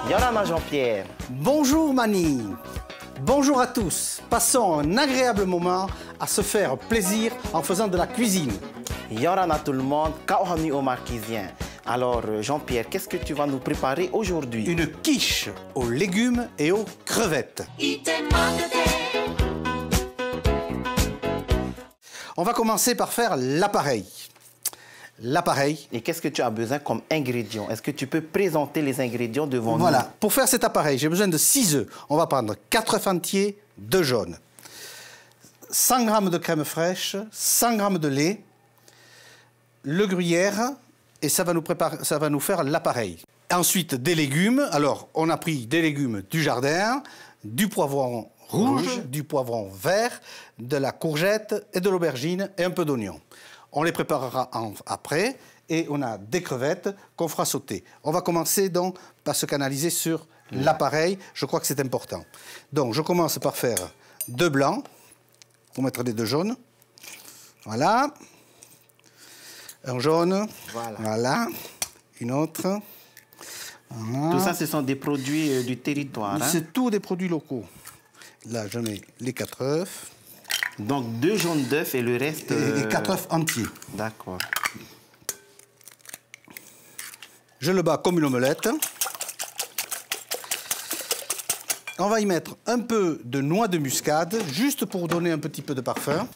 Yorama Jean-Pierre. Bonjour Mani. Bonjour à tous. Passons un agréable moment à se faire plaisir en faisant de la cuisine. Yorama tout le monde, Kaohami au Marquisien. Alors Jean-Pierre, qu'est-ce que tu vas nous préparer aujourd'hui? Une quiche aux légumes et aux crevettes. On va commencer par faire l'appareil. L'appareil. Et qu'est-ce que tu as besoin comme ingrédients? Est-ce que tu peux présenter les ingrédients devant nous? Voilà. Pour faire cet appareil, j'ai besoin de 6 œufs. On va prendre 4 œufs entiers, 2 jaunes. 100 g de crème fraîche, 100 g de lait, le gruyère, et ça va nous faire l'appareil. Ensuite, des légumes. Alors, on a pris des légumes du jardin, du poivron rouge, du poivron vert, de la courgette et de l'aubergine et un peu d'oignon. On les préparera après et on a des crevettes qu'on fera sauter. On va commencer donc par se canaliser sur l'appareil. Je crois que c'est important. Donc, je commence par faire 2 blancs pour mettre les 2 jaunes. Voilà. Un jaune. Voilà. Voilà. Une autre. Voilà. Tout ça, ce sont des produits du territoire. Hein? C'est tous des produits locaux. Là, je mets les 4 œufs. Donc 2 jaunes d'œufs et le reste... Et 4 œufs entiers. D'accord. Je le bats comme une omelette. On va y mettre un peu de noix de muscade, juste pour donner un petit peu de parfum.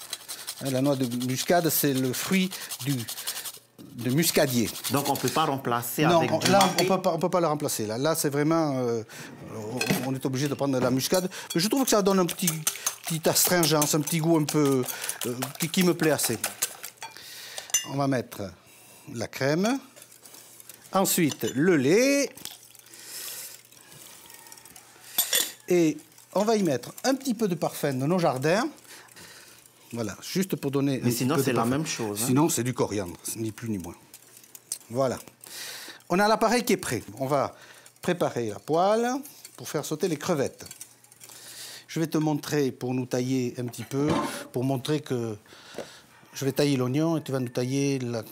La noix de muscade, c'est le fruit de muscadier. Donc on ne peut pas remplacer non, avec du là, maquis. on peut pas le remplacer. Là c'est vraiment... on est obligé de prendre de la muscade. Mais je trouve que ça donne un petit astringence, un petit goût un peu... qui me plaît assez. On va mettre la crème. Ensuite, le lait. Et on va y mettre un petit peu de parfum de nos jardins. Voilà, juste pour donner... Mais sinon, c'est la même chose. Hein? Sinon, c'est du coriandre, ni plus ni moins. Voilà. On a l'appareil qui est prêt. On va préparer la poêle pour faire sauter les crevettes. Je vais te montrer, pour nous tailler un petit peu, pour montrer que je vais tailler l'oignon et tu vas nous tailler la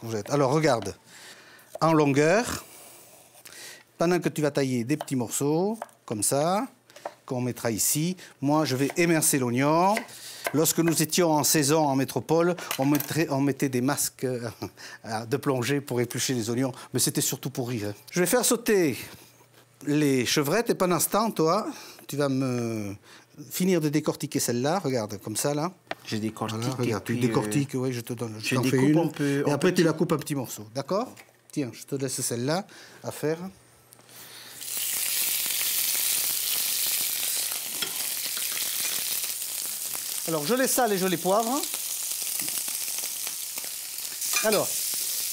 courgette. Alors, regarde, en longueur, pendant que tu vas tailler des petits morceaux, comme ça, qu'on mettra ici, moi, je vais émincer l'oignon. Lorsque nous étions en saison en métropole, on mettait des masques de plongée pour éplucher les oignons, mais c'était surtout pour rire. Je vais faire sauter les chevrettes et pendant ce temps, toi, tu vas me finir de décortiquer celle-là. Regarde, comme ça, là. Je décortique. Voilà, regarde, tu décortiques, oui, je te donne. Je découpe fais une, et après, tu la coupes en petits morceaux, d'accord? Tiens, je te laisse celle-là à faire. Alors, je les sale et je les poivre. Alors,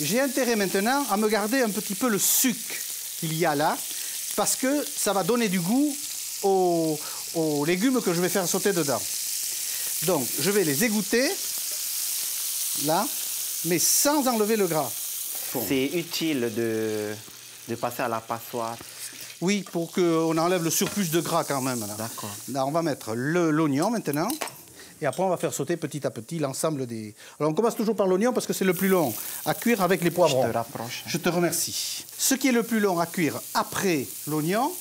j'ai intérêt maintenant à me garder un petit peu le sucre qu'il y a là, parce que ça va donner du goût aux légumes que je vais faire sauter dedans. Donc, je vais les égoutter, là, mais sans enlever le gras. Bon. C'est utile de passer à la passoire. Oui, pour qu'on enlève le surplus de gras quand même. D'accord. Là, on va mettre l'oignon maintenant. Et après, on va faire sauter petit à petit l'ensemble des... Alors, on commence toujours par l'oignon parce que c'est le plus long à cuire avec les poivrons. Je te rapproche. Je te remercie. Ce qui est le plus long à cuire après l'oignon,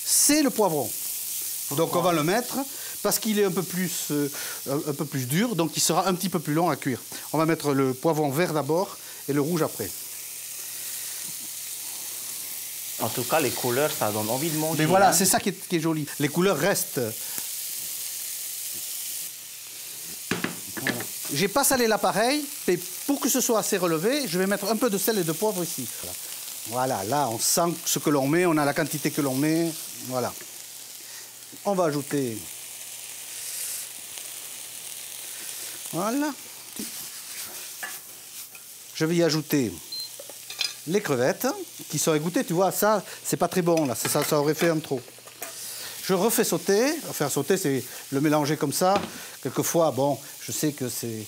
c'est le poivron. Pourquoi? Donc, on va le mettre parce qu'il est un peu plus dur, donc il sera un petit peu plus long à cuire. On va mettre le poivron vert d'abord et le rouge après. En tout cas, les couleurs, ça donne envie de manger. Mais voilà, hein? c'est ça qui est joli. Les couleurs restent... J'ai pas salé l'appareil, mais pour que ce soit assez relevé, je vais mettre un peu de sel et de poivre ici. Voilà, là, on sent ce que l'on met, on a la quantité que l'on met. Voilà. On va ajouter... Voilà. Je vais y ajouter les crevettes qui sont égouttées. Tu vois, ça, c'est pas très bon, là. Ça aurait fait un trop. Je refais sauter. Faire sauter, c'est le mélanger comme ça. Quelquefois, bon, je sais que c'est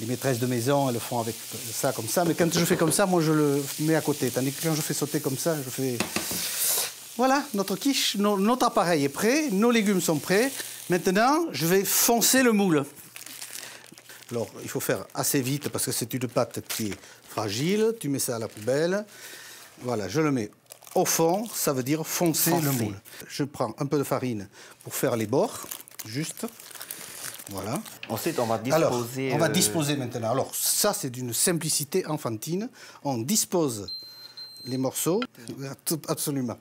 Les maîtresses de maison, elles le font avec ça, comme ça. Mais quand je fais comme ça, moi, je le mets à côté. Tandis que quand je fais sauter comme ça, je fais... Voilà, notre quiche, notre appareil est prêt. Nos légumes sont prêts. Maintenant, je vais foncer le moule. Alors, il faut faire assez vite parce que c'est une pâte qui est fragile. Tu mets ça à la poubelle. Voilà, je le mets au fond. Ça veut dire foncer le moule. Je prends un peu de farine pour faire les bords, juste. Voilà. Ensuite, on va disposer... Alors, on va disposer maintenant. Alors, ça, c'est d'une simplicité enfantine. On dispose les morceaux. Absolument.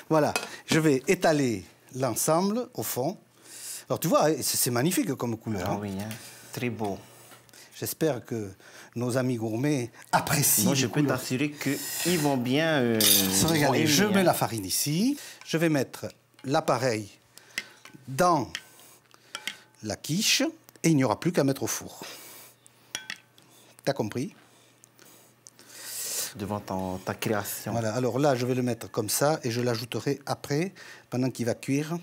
Voilà. Je vais étaler l'ensemble au fond. Alors, tu vois, c'est magnifique comme couleur. Ah oui, hein. Très beau. J'espère que nos amis gourmets apprécient. Moi, je peux t'assurer qu'ils vont bien se régaler. Je mets la farine ici. Je vais mettre l'appareil dans la quiche et il n'y aura plus qu'à mettre au four. T'as compris? Devant ta création. Voilà, alors là, je vais le mettre comme ça et je l'ajouterai après, pendant qu'il va cuire.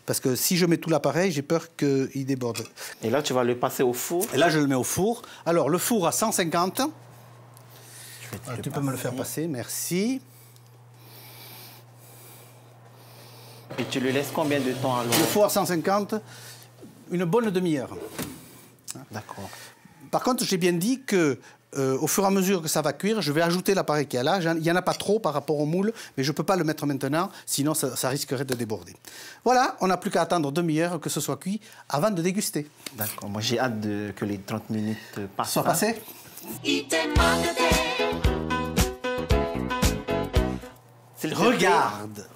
Parce que si je mets tout l'appareil, j'ai peur qu'il déborde. Et là, tu vas le passer au four? Et là, je le mets au four. Alors, le four à 150. Tu peux me le faire passer, merci. Et tu le laisses combien de temps alors? Le four à 150, une bonne demi-heure. D'accord. Par contre, j'ai bien dit que au fur et à mesure que ça va cuire, je vais ajouter l'appareil qu'il y a là. Il n'y en a pas trop par rapport au moule, mais je ne peux pas le mettre maintenant, sinon ça risquerait de déborder. Voilà, on n'a plus qu'à attendre demi-heure que ce soit cuit avant de déguster. D'accord, moi j'ai hâte que les 30 minutes passent. Soit passé.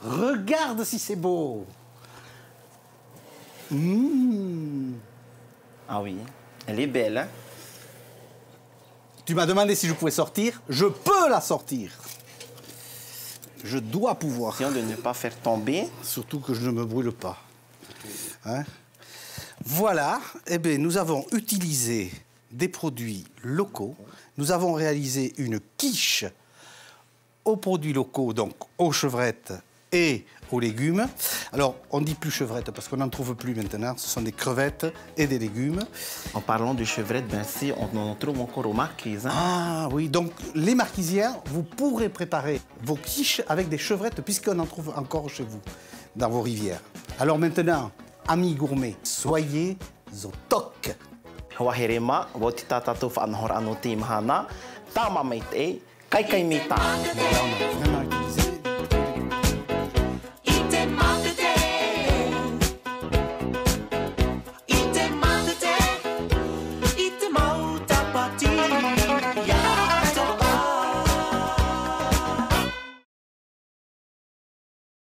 Regarde si c'est beau. Ah oui, elle est belle, hein? Tu m'as demandé si je pouvais sortir. Je peux la sortir. Je dois pouvoir. Attention de ne pas faire tomber. Surtout que je ne me brûle pas. Hein? Voilà. Eh bien, nous avons utilisé des produits locaux. Nous avons réalisé une quiche aux produits locaux, donc aux chevrettes et aux légumes. Alors, on ne dit plus chevrette parce qu'on n'en trouve plus maintenant. Ce sont des crevettes et des légumes. En parlant de chevrette, ben si, on en trouve encore aux marquises. Hein? Ah oui, donc les marquisiens, vous pourrez préparer vos quiches avec des chevrettes puisqu'on en trouve encore chez vous, dans vos rivières. Alors maintenant, amis gourmets, soyez au toc. Waherema, wotita tatu fa anhor anotim hana, tama mait e, kai kai mita.